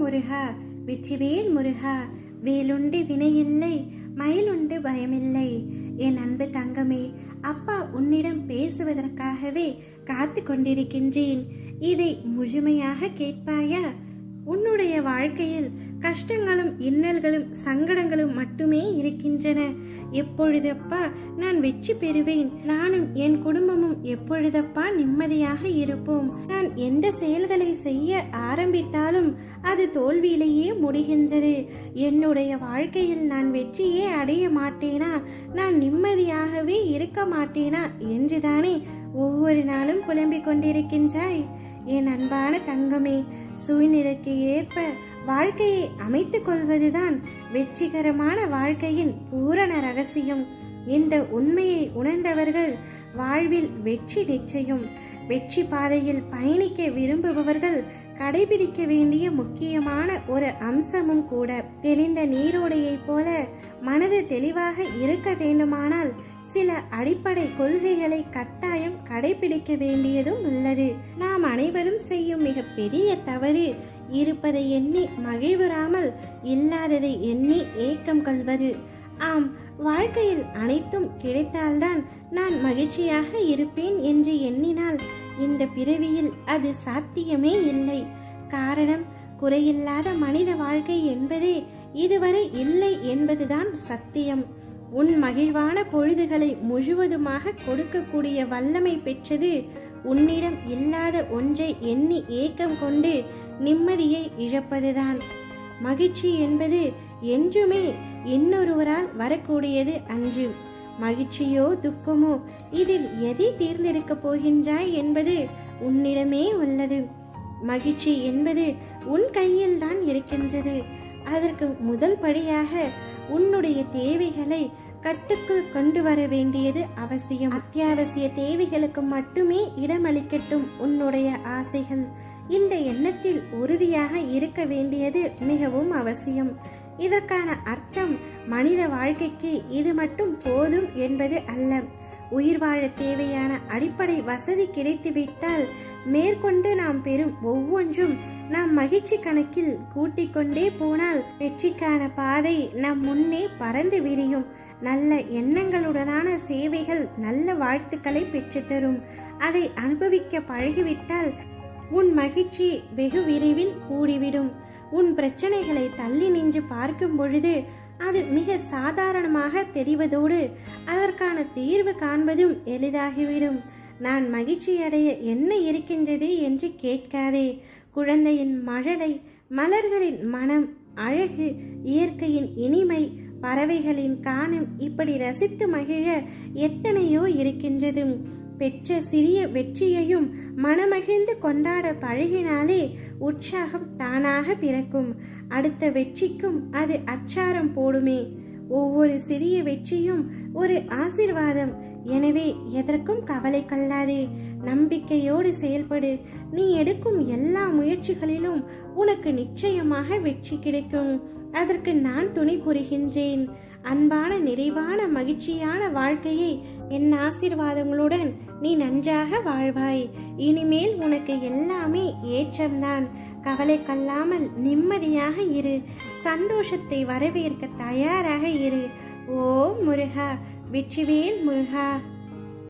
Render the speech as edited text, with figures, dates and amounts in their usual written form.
முருகா, வெற்றிவேல் முருகா. வேலுண்டு வினையில்லை, மயிலுண்டு பயமில்லை. என் அன்பு தங்கமே, அப்பா உன்னிடம் பேசுவதற்காகவே காத்து கொண்டிருக்கின்றேன். இதை முழுமையாக கேட்பாயா? உன்னுடைய வாழ்க்கையில் கஷ்டங்களும் இன்னல்களும் சங்கடங்களும் மட்டுமே இருக்கின்றன. எப்பொழுதப்பா நான் வெற்றி பெறுவேன்? நானும் என் குடும்பமும் எப்பொழுதப்பா நிம்மதியாக இருப்போம்? நான் எந்த செயல்களை செய்ய ஆரம்பித்தாலும் அது தோல்வியிலேயே முடிகின்றது. என்னுடைய வாழ்க்கையில் நான் வெற்றியே அடைய மாட்டேனா? நான் நிம்மதியாகவே இருக்க மாட்டேனா என்றுதானே ஒவ்வொரு நாளும் புலம்பிக் கொண்டிருக்கின்றாய். என் அன்பான தங்கமே, சூழ்நிலைக்கு ஏற்ப வாழ்க்கையை அமைத்துக் கொள்வதுதான் வெற்றிகரமான வாழ்க்கையின் பூரண ரகசியம். இந்த உண்மையை உணர்ந்தவர்கள் வாழ்வில் வெற்றி நிச்சயம். வெற்றி பாதையில் பயணிக்க விரும்புபவர்கள் கடைபிடிக்க வேண்டிய முக்கியமான ஒரு அம்சமும் கூட. தெளிந்த நீரோடையை போல மனது தெளிவாக இருக்க வேண்டுமானால் சில அடிப்படை கொள்கைகளை கட்டாயம் கடைபிடிக்க வேண்டியதும் உள்ளது. நாம் அனைவரும் செய்யும் மிக பெரிய தவறு இருப்பதை எண்ணி மகிழ்வுறாமல் இல்லாததை எண்ணி ஏக்கம் கொள்வது. ஆம், வாழ்க்கையில் அனைத்தும் கிடைத்தால்தான் நான் மகிழ்ச்சியாக இருப்பேன் என்று எண்ணினால் இந்த பிறவியில் அது சாத்தியமே இல்லை. காரணம், குறையில்லாத மனித வாழ்க்கை என்பதே இதுவரை இல்லை என்பதுதான் சத்தியம். உன் மகிழ்வான பொழுதுகளை முழுவதுமாக கொடுக்கக்கூடிய வல்லமை பெற்றது உன்னிடம் இல்லாத ஒன்றை எண்ணி ஏக்கம் கொண்டு நிம்மதியை இழப்பதுதான். மகிழ்ச்சி என்பது என்றுமே இன்னொருவரால் வரக்கூடியது அன்று. மகிழ்ச்சியோ துக்கமோ இதில் எதை தேர்ந்தெடுக்கப் போகின்றாய் என்பது உன்னிடமே உள்ளது. மகிழ்ச்சி என்பது உன் கையில் தான் இருக்கின்றது. அதற்கு முதல் படியாக உன்னுடைய தேவைகளை கட்டுக்குள் கொண்டு வர வேண்டியது அவசியம். அத்தியாவசிய தேவைகளுக்கு மட்டுமே இடமளிக்கட்டும் உன்னுடைய ஆசைகள். இந்த எண்ணத்தில் உறுதியாக இருக்க வேண்டியது மிகவும் அவசியம். இதற்கான அர்த்தம் மனித வாழ்க்கைக்கு இது மட்டும் போதும் என்பது அல்ல. உயிர் வாழ தேவையான அடிப்படை வசதி கிடைத்துவிட்டால் மேற்கொண்டு நாம் பெறும் ஒவ்வொன்றும் நாம் மகிழ்ச்சி கணக்கில் கூட்டிக் கொண்டே போனால் வெற்றிக்கான பாதை நம் முன்னே பறந்து விரியும். நல்ல எண்ணங்களுடனான சேவைகள் நல்ல வாழ்த்துக்களை பெற்றுத்தரும். அதை அனுபவிக்க பழகிவிட்டால் உன் மகிழ்ச்சி வெகு விரைவில் கூடிவிடும். உன் பிரச்சனைகளை தள்ளி நின்று பார்க்கும் பொழுது அது மிக சாதாரணமாக தெரிவதோடு அதற்கான தீர்வு காண்பதும் எளிதாகிவிடும். நான் மகிழ்ச்சி அடைய என்ன இருக்கின்றது என்று கேட்காதே. குழந்தையின் மழலை, மலர்களின் மனம், அழகு, இயற்கையின் இனிமை, பறவைகளின் கானம், இப்படி ரசித்து மகிழ எத்தனையோ இருக்கின்றது. பெற்ற சிறிய வெற்றியையும் மனமகிழ்ந்து கொண்டாட பழகினாலே உற்சாகம் தானாக பிறக்கும். அடுத்த வெற்றிக்கும் அது அச்சாரம் போடுமே. ஒவ்வொரு சிறிய வெற்றியும் ஒரு ஆசீர்வாதம். எனவே எதற்கும் கவலை கொள்ளாதே. நம்பிக்கையோடு செயல்படு. நீ எடுக்கும் எல்லா முயற்சிகளிலும் உனக்கு நிச்சயமாக வெற்றி கிடைக்கும். அதற்கு நான் துணை புரிகின்றேன். அன்பான, நிறைவான, மகிழ்ச்சியான வாழ்க்கையை என் ஆசீர்வாதங்களுடன் நீ நன்றாக வாழ்வாய். இனிமேல் உனக்கு எல்லாமே ஏற்றம்தான். கவலை கொள்ளாமல் நிம்மதியாக இரு. சந்தோஷத்தை வரவேற்க தயாராக இரு. ஓம் முருகா, வெற்றிவேல் முருகா.